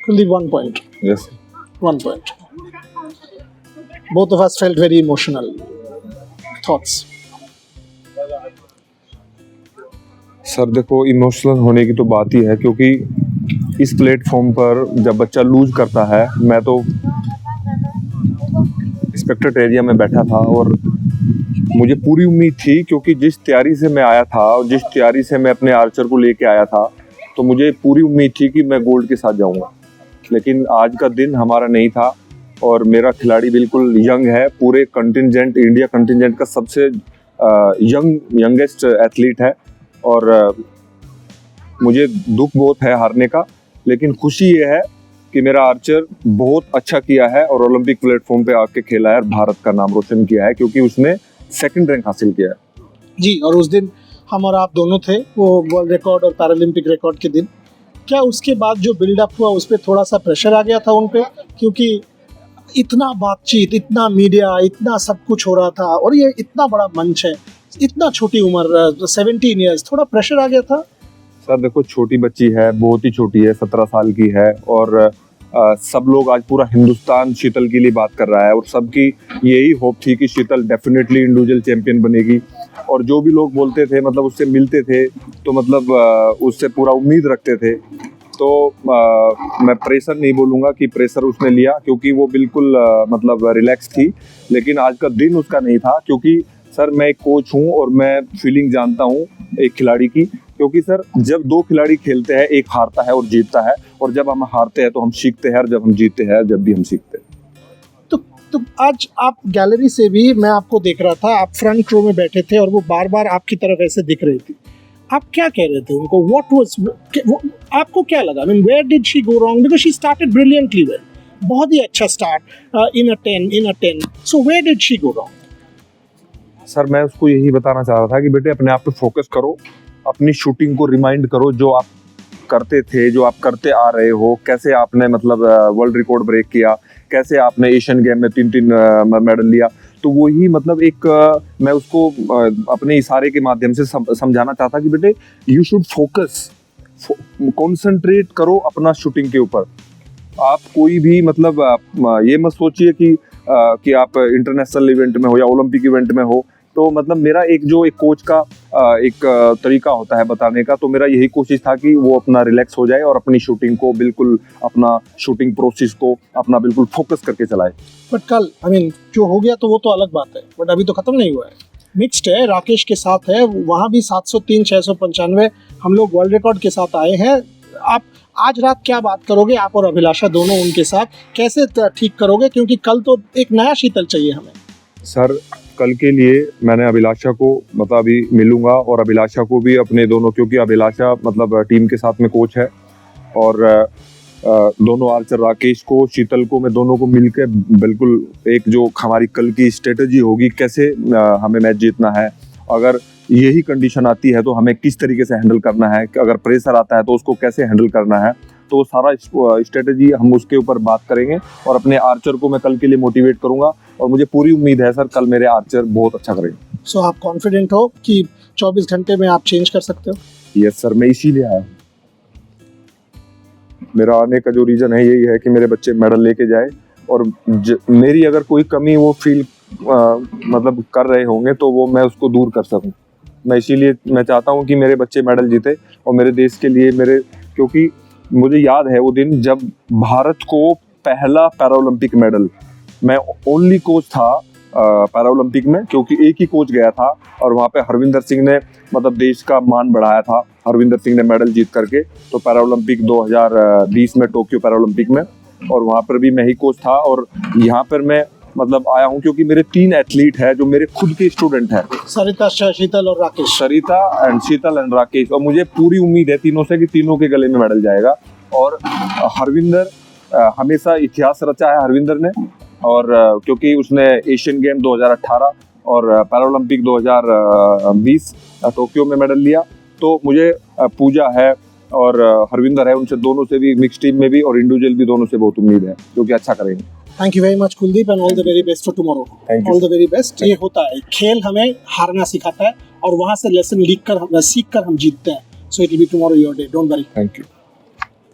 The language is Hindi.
Kuldeep, 1 point. Yes. 1 point. Both of us felt very emotional. Thoughts? Sir देखो, इमोशनल होने की तो बात ही है, क्योंकि इस प्लेटफॉर्म पर जब बच्चा लूज करता है, मैं तो स्पेक्टेड एरिया में बैठा था और मुझे पूरी उम्मीद थी, क्योंकि जिस तैयारी से मैं आया था और जिस तैयारी से मैं अपने आर्चर को लेके आया था, तो मुझे पूरी उम्मीद थी कि मैं गोल्ड के साथ जाऊंगा। लेकिन आज का दिन हमारा नहीं था और मेरा खिलाड़ी बिल्कुल यंग है, पूरे कंटिजेंट, इंडिया कंटिजेंट का सबसे यंगेस्ट एथलीट है और मुझे दुख बहुत है हारने का, लेकिन खुशी ये है कि मेरा आर्चर बहुत अच्छा किया है और ओलंपिक प्लेटफॉर्म पे आके खेला है और भारत का नाम रोशन किया है, क्योंकि उसने 2nd रैंक हासिल किया है। जी, और उस दिन हम और आप दोनों थे, वो वर्ल्ड रिकॉर्ड और पैरालंपिक रिकॉर्ड के दिन। क्या उसके बाद जो बिल्डअप हुआ उस पर थोड़ा सा प्रेशर आ गया था उन पे, क्योंकि इतना बातचीत, इतना मीडिया, इतना सब कुछ हो रहा था और ये इतना बड़ा मंच है, इतना छोटी उम्र, 17 ईयर्स, थोड़ा प्रेशर आ गया था? सर देखो, छोटी बच्ची है, बहुत ही छोटी है, 17 साल की है और सब लोग, आज पूरा हिंदुस्तान शीतल के लिए बात कर रहा है और सबकी यही होप थी कि शीतल डेफिनेटली इंडिविजुअल चैंपियन बनेगी। और जो भी लोग बोलते थे, मतलब उससे मिलते थे, तो मतलब उससे पूरा उम्मीद रखते थे। तो मैं प्रेशर नहीं बोलूँगा कि प्रेशर उसने लिया, क्योंकि वो बिल्कुल मतलब रिलैक्स थी, लेकिन आज का दिन उसका नहीं था, क्योंकि सर मैं एक कोच हूँ और मैं फीलिंग जानता हूँ एक खिलाड़ी की। क्योंकि सर जब 2 खिलाड़ी खेलते हैं, एक हारता है और जीतता है, और जब हम हारते हैं तो हम सीखते हैं, और जब हम जीतते हैं जब भी हम सीखते हैं। तो आज आप गैलरी से भी, मैं आपको देख रहा था, आप फ्रंट रो में बैठे थे और वो बार बार आपकी तरफ ऐसे दिख रही थी। आप क्या कह रहे थे उनको? व्हाट वाज, आपको क्या लगा? I mean, where did she go wrong? Because she started brilliantly well, बहुत ही अच्छा start, in a 10। So where did she go wrong? Sir मैं उसको यही बताना चाह रहा था कि बेटे अपने आप पे फोकस करो, अपनी शूटिंग को रिमाइंड करो, जो आप करते थे, जो आप करते आ रहे हो, कैसे आपने मतलब वर्ल्ड रिकॉर्ड ब्रेक किया, कैसे आपने एशियन गेम में 3 मेडल लिया। तो वही मतलब एक मैं उसको अपने इशारे के माध्यम से समझाना चाहता कि बेटे यू शुड फोकस, कॉन्सेंट्रेट करो अपना शूटिंग के ऊपर। आप कोई भी मतलब ये मत सोचिए कि आप इंटरनेशनल इवेंट में हो या ओलंपिक इवेंट में हो। तो मतलब मेरा एक कोच का एक तरीका होता है बताने का, तो मेरा यही कोशिश था कि वो अपना रिलैक्स हो जाए और अपनी शूटिंग को बिल्कुल, अपना शूटिंग प्रोसेस को अपना बिल्कुल फोकस करके चलाए। बट कल, आई मीन, जो हो गया तो वो तो अलग बात है, बट अभी तो खत्म नहीं हुआ है। मिक्स्ड है, राकेश के साथ है, वहाँ भी 703, 695 हम लोग वर्ल्ड रिकॉर्ड के साथ आए हैं। आप आज रात क्या बात करोगे, आप और अभिलाषा दोनों उनके साथ कैसे ठीक करोगे? क्योंकि कल तो एक नया शीतल चाहिए हमें। सर कल के लिए मैंने अभिलाषा को मतलब अभी मिलूंगा और अभिलाषा को भी अपने दोनों, क्योंकि अभिलाषा मतलब टीम के साथ में कोच है, और दोनों आर्चर राकेश को, शीतल को, मैं दोनों को मिलकर बिल्कुल एक जो हमारी कल की स्ट्रेटजी होगी, कैसे हमें मैच जीतना है, अगर यही कंडीशन आती है तो हमें किस तरीके से हैंडल करना है, अगर प्रेशर आता है तो उसको कैसे हैंडल करना है, तो सारा स्ट्रेटजी हम उसके ऊपर बात करेंगे और अपने आर्चर को मैं कल के लिए मोटिवेट करूंगा और मुझे पूरी उम्मीद है सर कल मेरे आर्चर बहुत अच्छा करेंगे। सो आप कॉन्फिडेंट हो कि 24 घंटे में आप चेंज कर सकते हो? यस सर, मैं इसीलिए आया हूँ। मेरा आने का जो रीजन है यही है कि मेरे बच्चे मेडल लेके जाए, और मेरी अगर कोई कमी वो फील मतलब कर रहे होंगे तो वो मैं उसको दूर कर सकूं। मैं इसीलिए मैं चाहता हूं कि मेरे बच्चे मेडल जीते और मेरे देश के लिए, क्योंकि मुझे याद है वो दिन जब भारत को पहला पैरालंपिक मेडल, मैं ओनली कोच था पैरालंपिक में, क्योंकि एक ही कोच गया था और वहाँ पे हरविंदर सिंह ने मतलब देश का मान बढ़ाया था। हरविंदर सिंह ने मेडल जीत करके, तो पैरालंपिक 2020 में टोक्यो पैरालंपिक में, और वहाँ पर भी मैं ही कोच था। और यहाँ पर मैं मतलब आया हूँ क्योंकि मेरे 3 एथलीट है जो मेरे खुद के स्टूडेंट हैं, सरिता, शीतल और राकेश। सरिता एंड शीतल एंड राकेश, और मुझे पूरी उम्मीद है तीनों से कि तीनों के गले में मेडल जाएगा। और हरविंदर हमेशा इतिहास रचा है हरविंदर ने, और क्योंकि उसने एशियन गेम 2018 और पैरालंपिक 2020 टोक्यो में मेडल लिया, तो मुझे पूजा है और हरविंदर है, उनसे दोनों से भी, मिक्स टीम में भी और इंडिविजुअल भी, दोनों से बहुत उम्मीद है जो कि अच्छा करेंगे। Thank you very much Kuldeep, and all the very best for tomorrow. All the very best. ये होता है, खेल हमें हारना सिखाता है और वहां से लेसन सीख कर हम जीतते हैं। So it will be tomorrow your day, don't worry. Thank you.